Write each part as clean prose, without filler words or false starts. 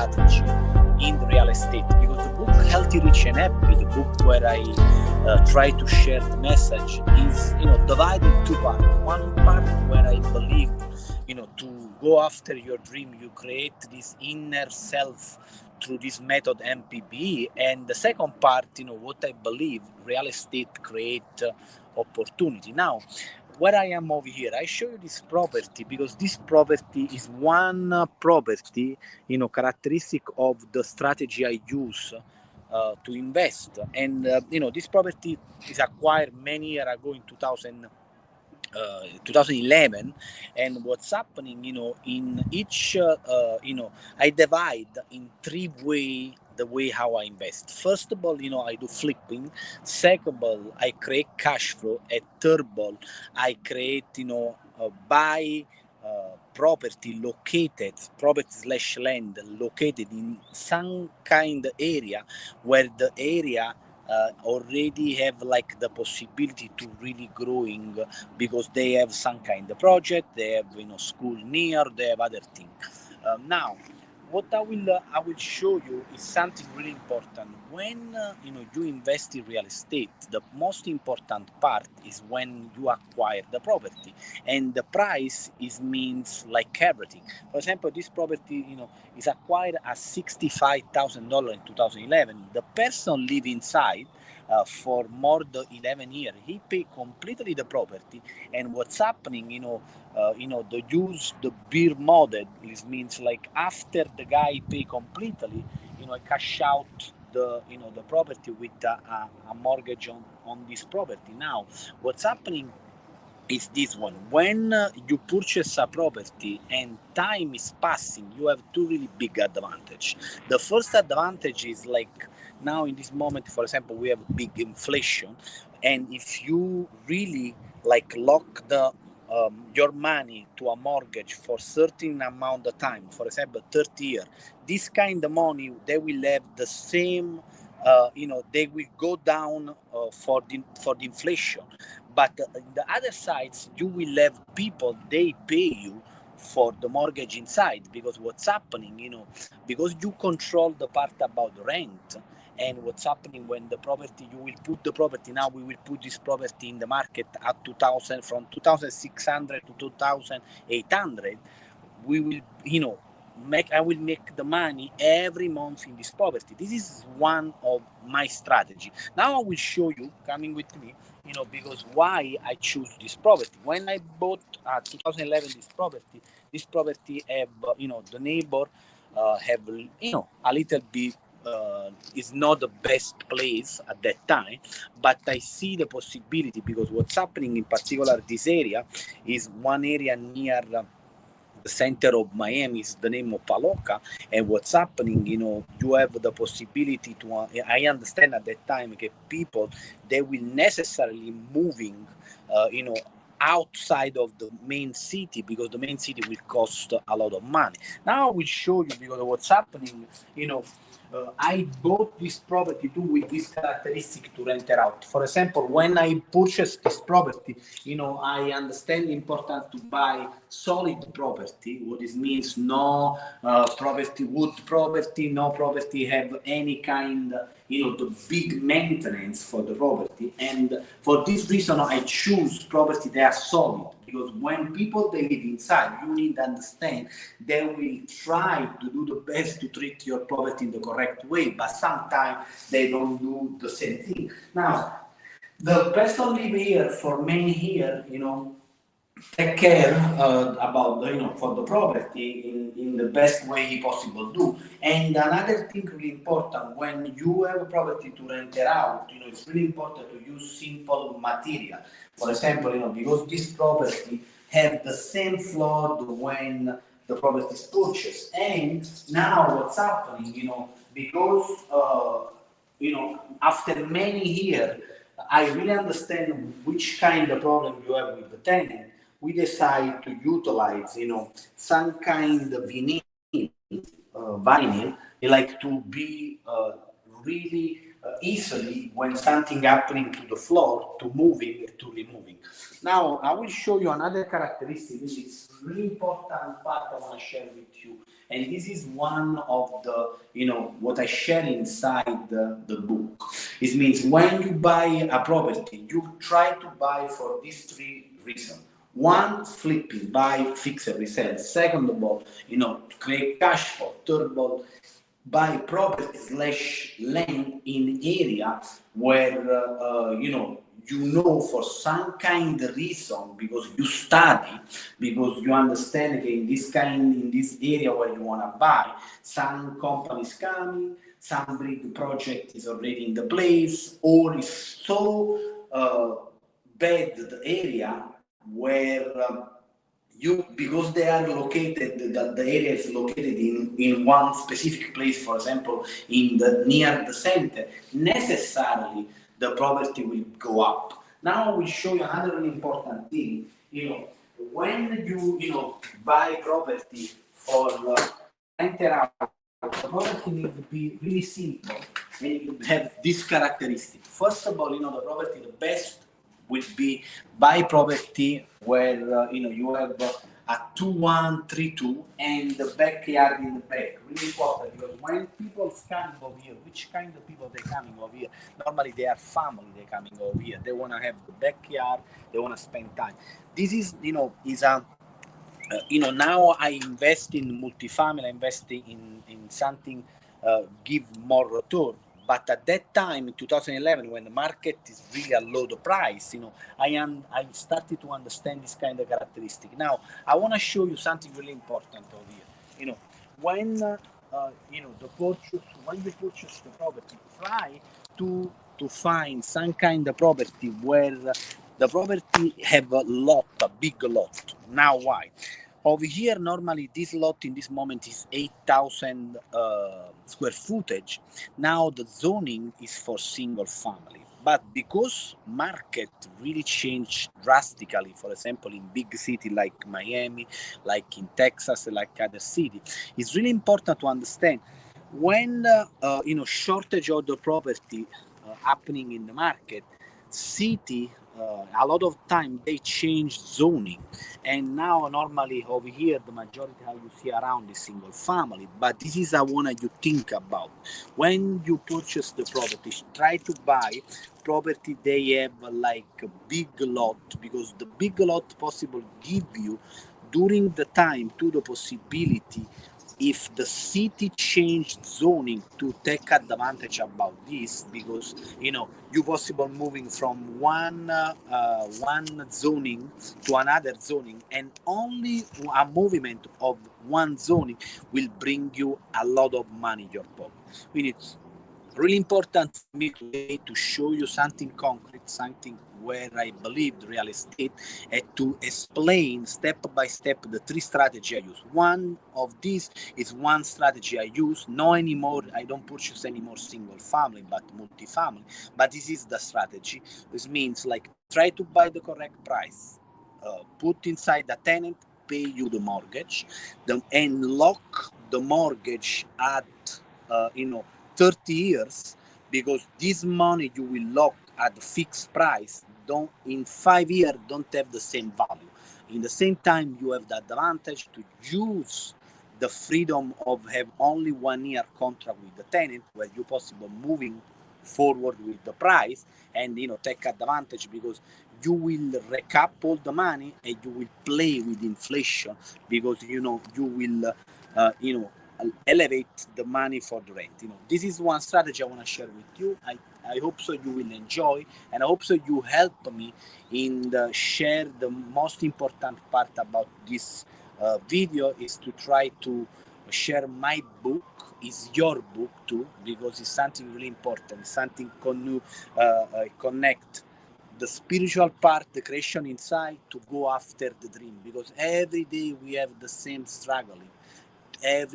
strategy in real estate, because the book Healthy, Rich and Happy, the book where I try to share the message, is divided in two parts. One part where I believe to go after your dream, you create this inner self through this method MPB, and the second part, what I believe real estate create opportunity. Now, where I am over here, I show you this property because this property is one property, characteristic of the strategy I use to invest. And this property is acquired many years ago in 2011. And what's happening, in each, I divide in three ways the way how I invest. First of all, I do flipping. Second of all, I create cash flow. And third of all, I create, buy property slash land located in some kind of area where the area already have like the possibility to really growing, because they have some kind of project, they have school near, they have other thing. Now, what I will show you is something really important. When you invest in real estate, the most important part is when you acquire the property, and the price means like everything. For example, this property is acquired at $65,000 in 2011. The person live inside for more than 11 years. He pay completely the property, and what's happening, the use the beer model is means like after the guy pay completely, cash out the property with a mortgage on this property. Now, what's happening is this one. When you purchase a property and time is passing, you have two really big advantage. The first advantage is like now in this moment, for example, we have big inflation, and if you really like lock the your money to a mortgage for certain amount of time, for example 30 years, this kind of money they will have the same they will go down for the inflation. But the other sides, you will have people, they pay you for the mortgage inside, because what's happening, because you control the part about rent. And what's happening when the property, you will put the property, now we will put this property in the market at 2000, from 2600 to 2800, we will, I will make the money every month in this property. This is one of my strategy. Now I will show you, coming with me, because why I choose this property. When I bought 2011 this property have, the neighbor have, a little bit, is not the best place at that time, but I see the possibility, because what's happening in particular this area is one area near the center of Miami, is the name of Paloca. And what's happening, you have the possibility to, I understand at that time, okay, people, they will necessarily moving, outside of the main city, because the main city will cost a lot of money. Now I will show you, because what's happening, I bought this property too with this characteristic to rent it out. For example, when I purchased this property, I understand the importance to buy solid property. What this means, no property, wood property, no property have any kind, the big maintenance for the property. And for this reason, I choose property that are solid, because when people they live inside, you need to understand they will try to do the best to treat your property in the correct way, but sometimes they don't do the same thing. Now, the person live here for many years, take care about for the property in the best way he possible do. And another thing really important, when you have a property to rent it out, it's really important to use simple material. For example, because this property have the same floor when the property is purchased. And now what's happening, because after many years, I really understand which kind of problem you have with the tenant. We decide to utilize, some kind of vinyl, like to be really easily when something happening to the floor, to moving, to removing. Now, I will show you another characteristic, which is really important part I want to share with you. And this is one of the, what I share inside the book. It means when you buy a property, you try to buy for these three reasons. One, flipping, buy, fix, and resell. Second of all, to create cash flow. Third of all, buy property slash land in area where for some kind of reason, because you study, because you understand that in this area where you want to buy, some companies coming, some big project is already in the place, or is so bad the area where you, because they are located, the area is located in one specific place, for example in the near the center, necessarily the property will go up. Now I will show you another really important thing. When you buy property for renter out, the property needs to be really simple and you have this characteristic. First of all, the property, the best would be buy property where you have a 2-1-3-2 and the backyard in the back. Really important, because when people coming over here, which kind of people they coming over here? Normally they are family. They coming over here. They want to have the backyard. They want to spend time. This is a now I invest in multifamily, I invest in something give more return. But at that time, in 2011, when the market is really a low the price, I started to understand this kind of characteristic. Now I want to show you something really important over here. When the purchase, when you purchase the property, try to find some kind of property where the property have a big lot. Now why? Over here, normally this lot in this moment is 8,000 square footage. Now the zoning is for single family. But because market really changed drastically, for example, in big city like Miami, like in Texas, like other city, it's really important to understand when shortage of the property happening in the market, city a lot of time they change zoning, and now normally over here the majority how you see around is single family. But this is I want you think about when you purchase the property. Try to buy property they have like a big lot, because the big lot possible give you during the time to the possibility, if the city changed zoning, to take advantage about this, because you possible moving from one zoning to another zoning, and only a movement of one zoning will bring you a lot of money in your pocket. We need really important for me today to show you something concrete, something where I believe the real estate, and to explain step by step the three strategy I use. One of these is one strategy I use. No anymore, I don't purchase anymore single family, but multifamily. But this is the strategy. This means like try to buy the correct price, put inside the tenant, pay you the mortgage, and lock the mortgage at uh, you know 30 years, because this money you will lock at the fixed price don't in 5 years don't have the same value. In the same time, you have the advantage to use the freedom of have only 1 year contract with the tenant, where you possible moving forward with the price, and take advantage, because you will recap all the money and you will play with inflation, because you will elevate the money for the rent. This is one strategy I want to share with you. I hope so you will enjoy, and I hope so you help me in share the most important part about this video, is to try to share my book, is your book too, because it's something really important. It's something connect the spiritual part, the creation inside, to go after the dream, because every day we have the same struggling,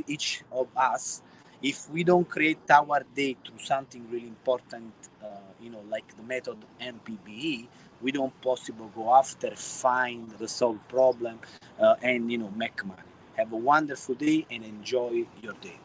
each of us. If we don't create our day through something really important, like the method MPBE, we don't possible go after, find, resolve problem, and make money. Have a wonderful day and enjoy your day.